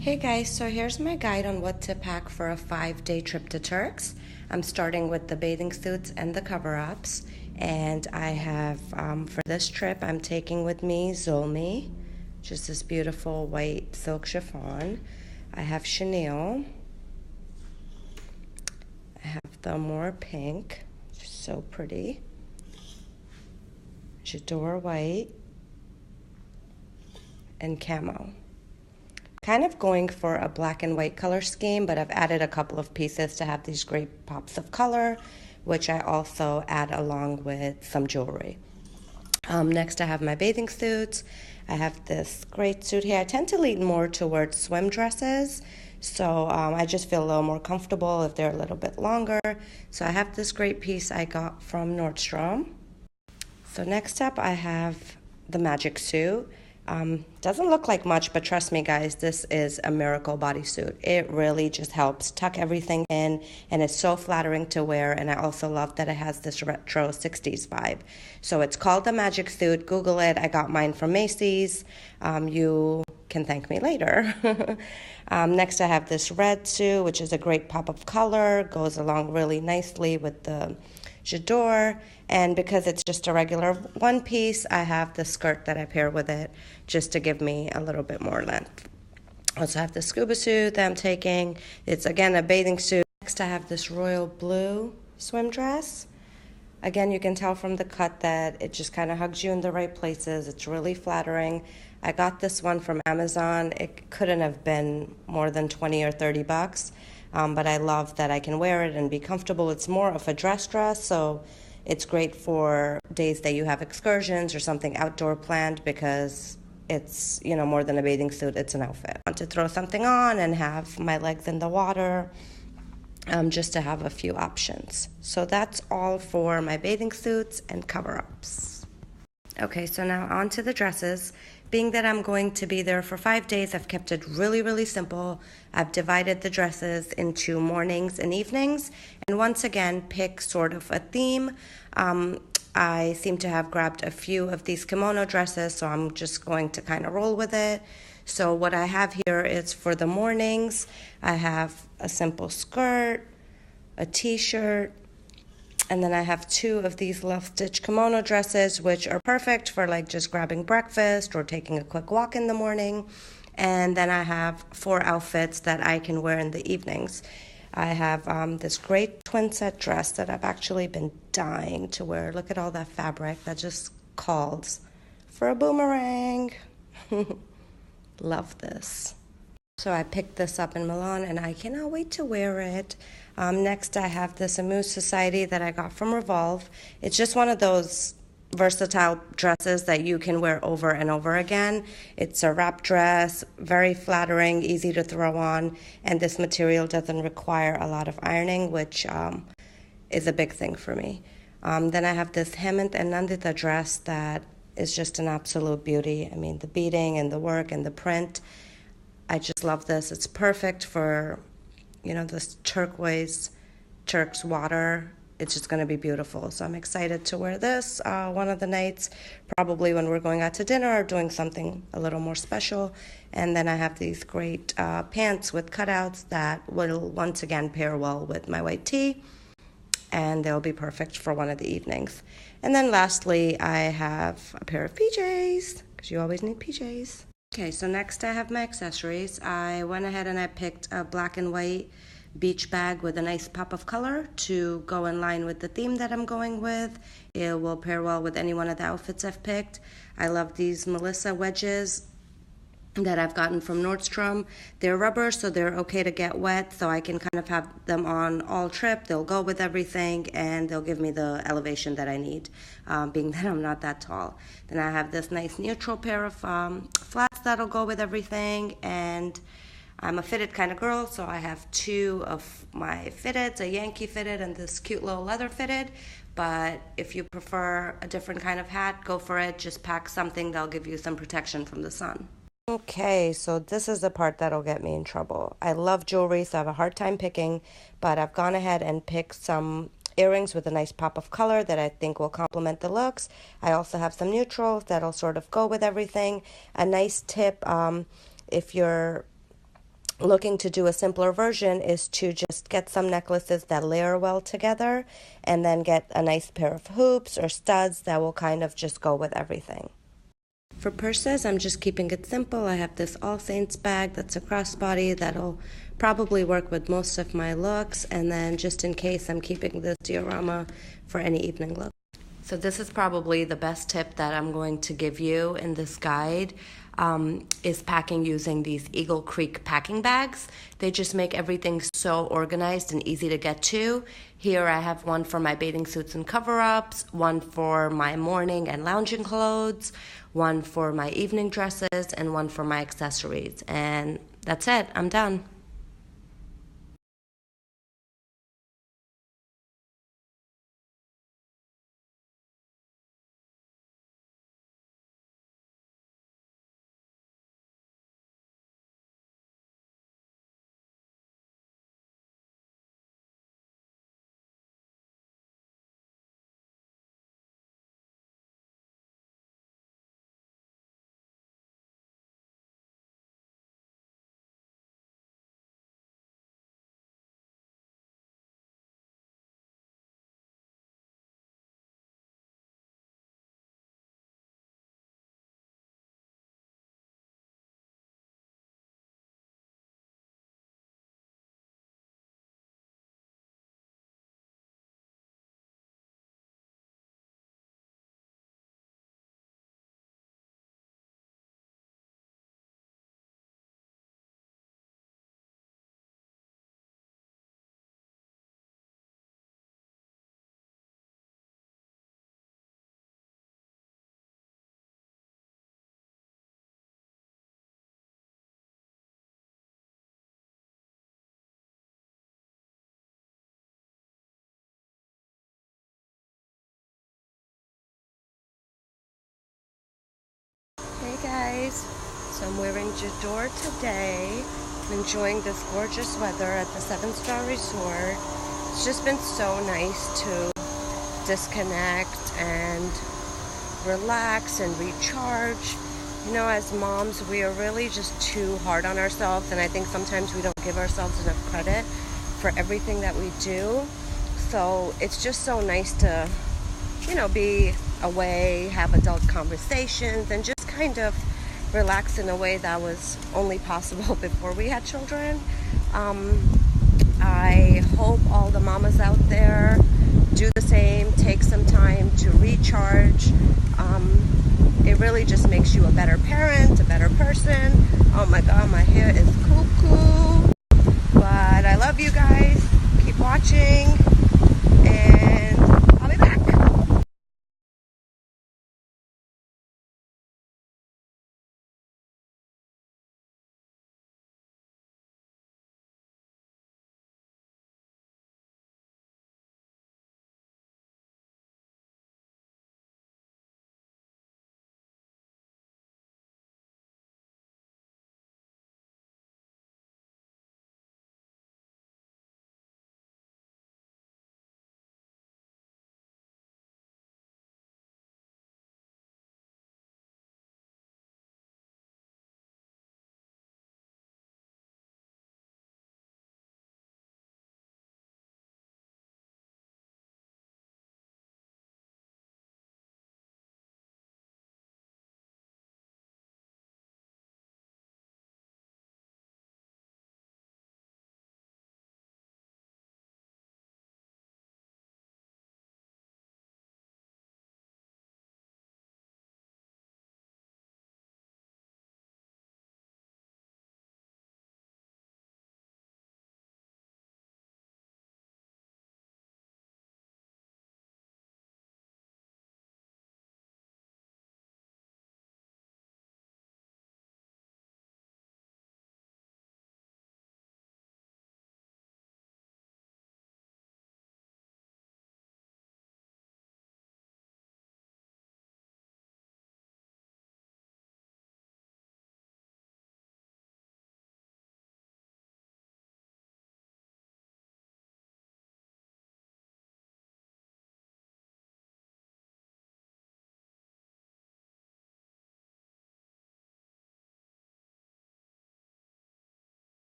Hey guys, so here's my guide on what to pack for a 5-day trip to Turks. I'm starting with the bathing suits and the cover-ups, and I have, for this trip, I'm taking with me Zolmi, just this beautiful white silk chiffon. I have chenille. I have the more pink, just so pretty. J'adore white and camo. Kind of going for a black and white color scheme, but I've added a couple of pieces to have these great pops of color, which I also add along with some jewelry. Next, I have my bathing suits. I have this great suit here. I tend to lean more towards swim dresses, so I just feel a little more comfortable if they're a little bit longer. So I have this great piece I got from Nordstrom. So next up, I have the magic suit. Doesn't look like much, but trust me guys, this is a miracle bodysuit. It really just helps tuck everything in, and it's so flattering to wear, and I also love that it has this retro 60s vibe. So it's called the magic suit. Google it. I got mine from Macy's. You can thank me later. Next I have this red suit, which is a great pop of color, goes along really nicely with the j'adore, and because it's just a regular one piece, I have the skirt that I pair with it just to give me a little bit more length. I also have the scuba suit that I'm taking. It's again a bathing suit. Next I have this royal blue swim dress. Again, you can tell from the cut that it just kind of hugs you in the right places. It's really flattering. I got this one from Amazon. It couldn't have been more than 20 or 30 bucks. But I love that I can wear it and be comfortable. It's more of a dress, so it's great for days that you have excursions or something outdoor planned because it's, more than a bathing suit, it's an outfit. I want to throw something on and have my legs in the water, just to have a few options. So that's all for my bathing suits and cover-ups. Okay, so now on to the dresses. Being that I'm going to be there for 5 days, I've kept it really, really simple. I've divided the dresses into mornings and evenings, and once again, pick sort of a theme. I seem to have grabbed a few of these kimono dresses, so I'm just going to kind of roll with it. So what I have here is for the mornings, I have a simple skirt, a t-shirt, and then I have 2 of these love stitch kimono dresses, which are perfect for like just grabbing breakfast or taking a quick walk in the morning. And then I have 4 outfits that I can wear in the evenings. I have this great twin set dress that I've actually been dying to wear. Look at all that fabric. That just calls for a boomerang. Love this. So I picked this up in Milan, and I cannot wait to wear it. Next, I have this Amuse Society that I got from Revolve. It's just one of those versatile dresses that you can wear over and over again. It's a wrap dress, very flattering, easy to throw on, and this material doesn't require a lot of ironing, which is a big thing for me. Then I have this Hemant and Nandita dress that is just an absolute beauty. I mean, the beading and the work and the print. I just love this. It's perfect for, this Turks water. It's just going to be beautiful. So I'm excited to wear this one of the nights, probably when we're going out to dinner or doing something a little more special. And then I have these great pants with cutouts that will once again pair well with my white tee, and they'll be perfect for one of the evenings. And then lastly, I have a pair of PJs, because you always need PJs. Okay, so next I have my accessories. I went ahead and I picked a black and white beach bag with a nice pop of color to go in line with the theme that I'm going with. It will pair well with any one of the outfits I've picked. I love these Melissa wedges that I've gotten from Nordstrom. They're rubber, so they're okay to get wet, so I can kind of have them on all trip. They'll go with everything, and they'll give me the elevation that I need, being that I'm not that tall. Then I have this nice neutral pair of flats that'll go with everything, and I'm a fitted kind of girl, so I have 2 of my fitteds, a Yankee fitted and this cute little leather fitted. But if you prefer a different kind of hat, go for it. Just pack something that'll give you some protection from the sun. Okay, so this is the part that'll get me in trouble. I love jewelry, so I have a hard time picking, but I've gone ahead and picked some earrings with a nice pop of color that I think will complement the looks. I also have some neutrals that'll sort of go with everything. A nice tip, if you're looking to do a simpler version is to just get some necklaces that layer well together and then get a nice pair of hoops or studs that will kind of just go with everything. For purses, I'm just keeping it simple. I have this All Saints bag that's a crossbody that'll probably work with most of my looks, and then just in case, I'm keeping this diorama for any evening look. So this is probably the best tip that I'm going to give you in this guide, is packing using these Eagle Creek packing bags. They just make everything so organized and easy to get to. Here I have one for my bathing suits and cover-ups, one for my morning and lounging clothes, one for my evening dresses, and one for my accessories. And that's it, I'm done. Hey guys, so I'm wearing J'adore today. I'm enjoying this gorgeous weather at the 7-star resort. It's just been so nice to disconnect and relax and recharge. You know, as moms, we are really just too hard on ourselves, and I think sometimes we don't give ourselves enough credit for everything that we do. So it's just so nice to, you know, be away, have adult conversations, and just kind of relax in a way that was only possible before we had children. I hope all the mamas out there do the same, take some time to recharge. It really just makes you a better parent, a better person. Oh my God, my hair is cuckoo. But I love you guys. Keep watching.